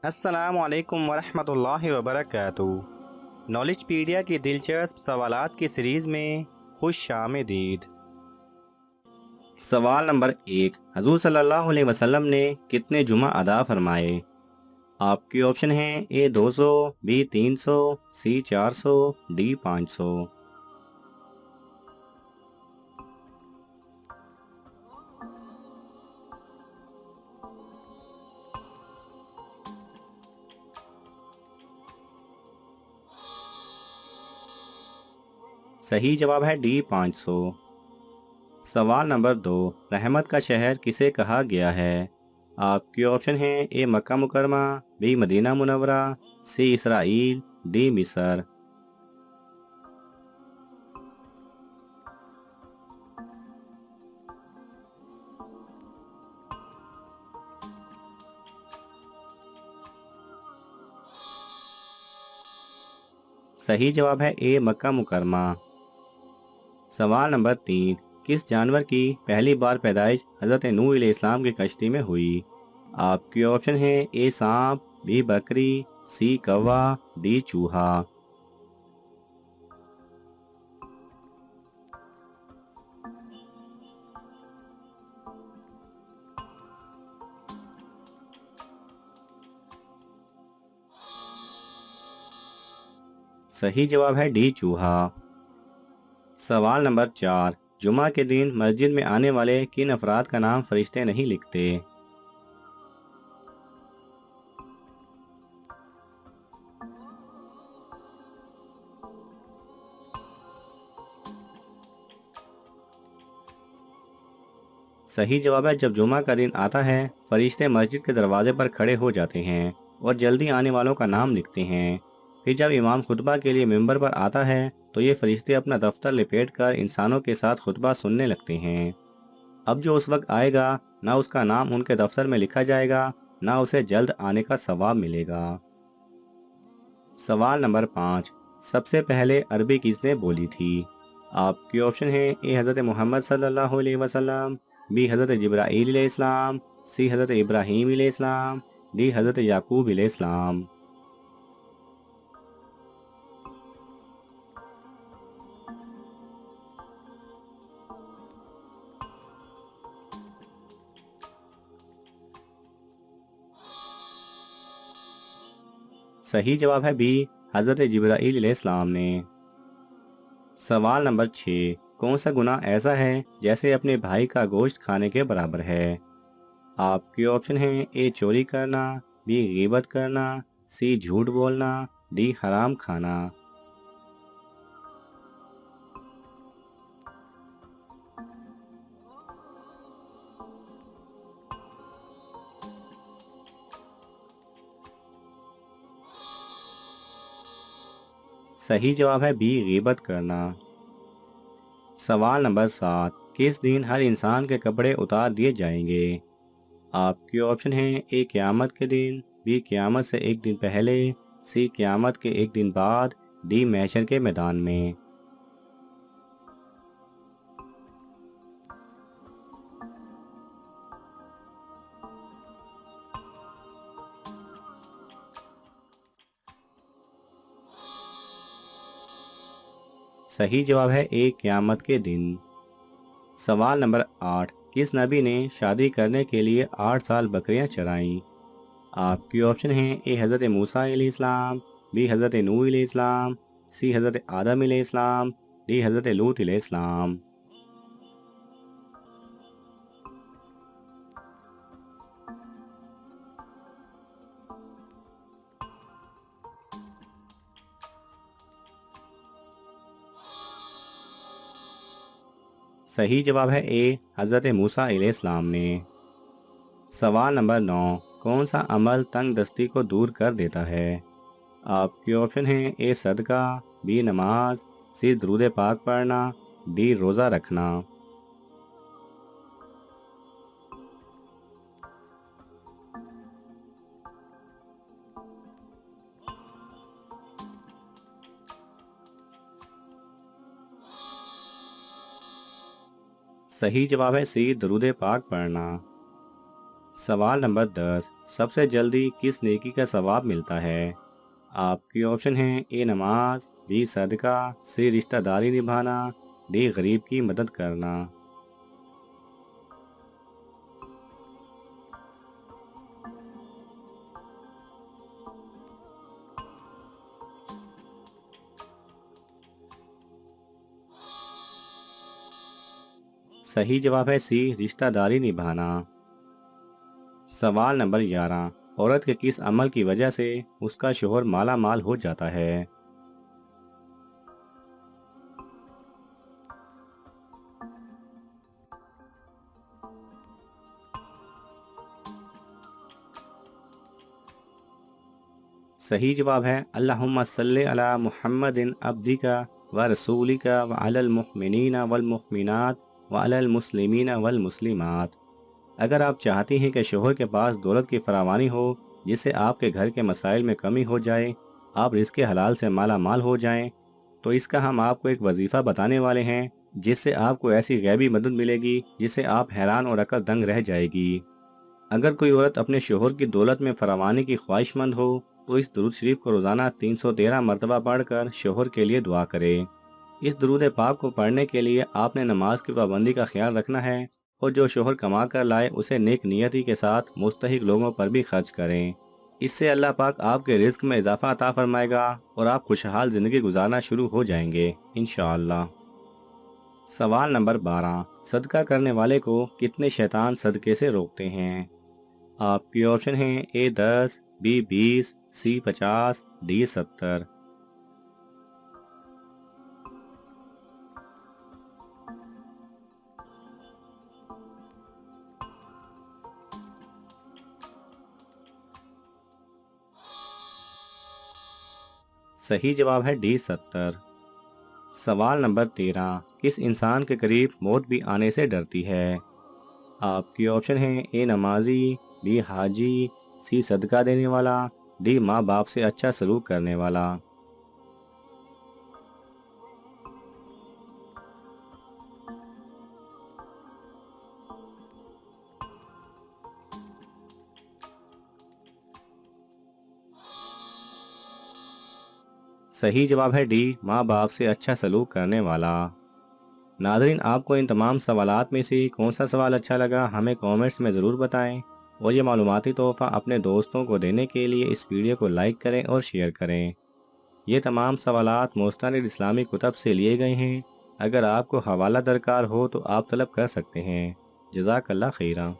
السلام علیکم ورحمۃ اللہ وبرکاتہ۔ نالج پیڈیا کی دلچسپ سوالات کی سیریز میں خوش آمدید۔ سوال نمبر 1، حضور صلی اللہ علیہ وسلم نے کتنے جمعہ ادا فرمائے؟ آپ کے آپشن ہیں اے 200، بی 300، سی 400، ڈی 500۔ صحیح جواب ہے ڈی 500۔ سوال نمبر 2، رحمت کا شہر کسے کہا گیا ہے؟ آپ کے آپشن ہیں اے مکہ مکرمہ، بی مدینہ منورہ، سی اسرائیل، ڈی مصر۔ صحیح جواب ہے اے مکہ مکرمہ۔ سوال نمبر 3، کس جانور کی پہلی بار پیدائش حضرت نوح علیہ السلام کی کشتی میں ہوئی؟ آپ کے آپشن ہیں اے سانپ، بی بکری، سی کوا، ڈی چوہا۔ صحیح جواب ہے ڈی چوہا۔ سوال نمبر 4، جمعہ کے دن مسجد میں آنے والے کن افراد کا نام فرشتے نہیں لکھتے؟ صحیح جواب ہے جب جمعہ کا دن آتا ہے فرشتے مسجد کے دروازے پر کھڑے ہو جاتے ہیں اور جلدی آنے والوں کا نام لکھتے ہیں۔ پھر جب امام خطبہ کے لیے ممبر پر آتا ہے تو یہ فرشتے اپنا دفتر لپیٹ کر انسانوں کے ساتھ خطبہ سننے لگتے ہیں۔ اب جو اس وقت آئے گا نہ اس کا نام ان کے دفتر میں لکھا جائے گا نہ اسے جلد آنے کا ثواب ملے گا۔ سوال نمبر 5، سب سے پہلے عربی کس نے بولی تھی؟ آپ کے آپشن ہیں اے حضرت محمد صلی اللہ علیہ وسلم، بی حضرت جبرائیل علیہ السلام، سی حضرت ابراہیم علیہ السلام، ڈی حضرت یعقوب علیہ السلام۔ صحیح جواب ہے بی حضرت جبرائیل علیہ السلام نے۔ سوال نمبر 6، کون سا گناہ ایسا ہے جیسے اپنے بھائی کا گوشت کھانے کے برابر ہے؟ آپ کے آپشن ہیں اے چوری کرنا، بی غیبت کرنا، سی جھوٹ بولنا، ڈی حرام کھانا۔ صحیح جواب ہے بی غیبت کرنا۔ سوال نمبر 7، کس دن ہر انسان کے کپڑے اتار دیے جائیں گے؟ آپ کے آپشن ہیں اے قیامت کے دن، بی قیامت سے ایک دن پہلے، سی قیامت کے ایک دن بعد، ڈی محشر کے میدان میں۔ صحیح جواب ہے اے قیامت کے دن۔ سوال نمبر 8، کس نبی نے شادی کرنے کے لیے 8 سال بکریاں چرائیں؟ آپ کے آپشن ہیں اے حضرت موسیٰ علیہ السلام، بی حضرت نوح علیہ السلام، سی حضرت آدم علیہ السلام، ڈی حضرت لوط علیہ السلام۔ صحیح جواب ہے اے حضرت موسیٰ علیہ السلام نے۔ سوال نمبر 9، کون سا عمل تنگ دستی کو دور کر دیتا ہے؟ آپ کے آپشن ہیں اے صدقہ، بی نماز، سی درود پاک پڑھنا، ڈی روزہ رکھنا۔ صحیح جواب ہے سی درود پاک پڑھنا۔ سوال نمبر 10، سب سے جلدی کس نیکی کا ثواب ملتا ہے؟ آپ کی آپشن ہیں: اے نماز، بی صدقہ، سی رشتہ داری نبھانا، ڈی غریب کی مدد کرنا۔ صحیح جواب ہے سی، رشتہ داری نبھانا۔ سوال نمبر 11، عورت کے کس عمل کی وجہ سے اس کا شوہر مالا مال ہو جاتا ہے؟ صحیح جواب ہے اللہم صلی علی محمد عبدک و رسولک وعلی المؤمنین والمؤمنات وعلی المسلمین والمسلمات۔ اگر آپ چاہتی ہیں کہ شوہر کے پاس دولت کی فراوانی ہو جس سے آپ کے گھر کے مسائل میں کمی ہو جائے، آپ رزق حلال سے مالا مال ہو جائیں، تو اس کا ہم آپ کو ایک وظیفہ بتانے والے ہیں جس سے آپ کو ایسی غیبی مدد ملے گی جس سے آپ حیران اور عقل دنگ رہ جائے گی۔ اگر کوئی عورت اپنے شوہر کی دولت میں فراوانی کی خواہش مند ہو تو اس درود شریف کو روزانہ 313 مرتبہ پڑھ کر شوہر کے لیے دعا کرے۔ اس درود پاک کو پڑھنے کے لیے آپ نے نماز کی پابندی کا خیال رکھنا ہے اور جو شوہر کما کر لائے اسے نیک نیتی کے ساتھ مستحق لوگوں پر بھی خرچ کریں۔ اس سے اللہ پاک آپ کے رزق میں اضافہ عطا فرمائے گا اور آپ خوشحال زندگی گزارنا شروع ہو جائیں گے انشاءاللہ۔ سوال نمبر 12، صدقہ کرنے والے کو کتنے شیطان صدقے سے روکتے ہیں؟ آپ کی آپشن ہیں: اے 10، بی 20، سی 50، ڈی 70۔ صحیح جواب ہے ڈی 70۔ سوال نمبر 13، کس انسان کے قریب موت بھی آنے سے ڈرتی ہے؟ آپ کی آپشن ہیں: اے نمازی، بی حاجی، سی صدقہ دینے والا، ڈی ماں باپ سے اچھا سلوک کرنے والا۔ صحیح جواب ہے ڈی، ماں باپ سے اچھا سلوک کرنے والا۔ ناظرین، آپ کو ان تمام سوالات میں سے کون سا سوال اچھا لگا ہمیں کامنٹس میں ضرور بتائیں، اور یہ معلوماتی تحفہ اپنے دوستوں کو دینے کے لیے اس ویڈیو کو لائک کریں اور شیئر کریں۔ یہ تمام سوالات مستند اسلامی کتب سے لیے گئے ہیں۔ اگر آپ کو حوالہ درکار ہو تو آپ طلب کر سکتے ہیں۔ جزاک اللہ خیرہ۔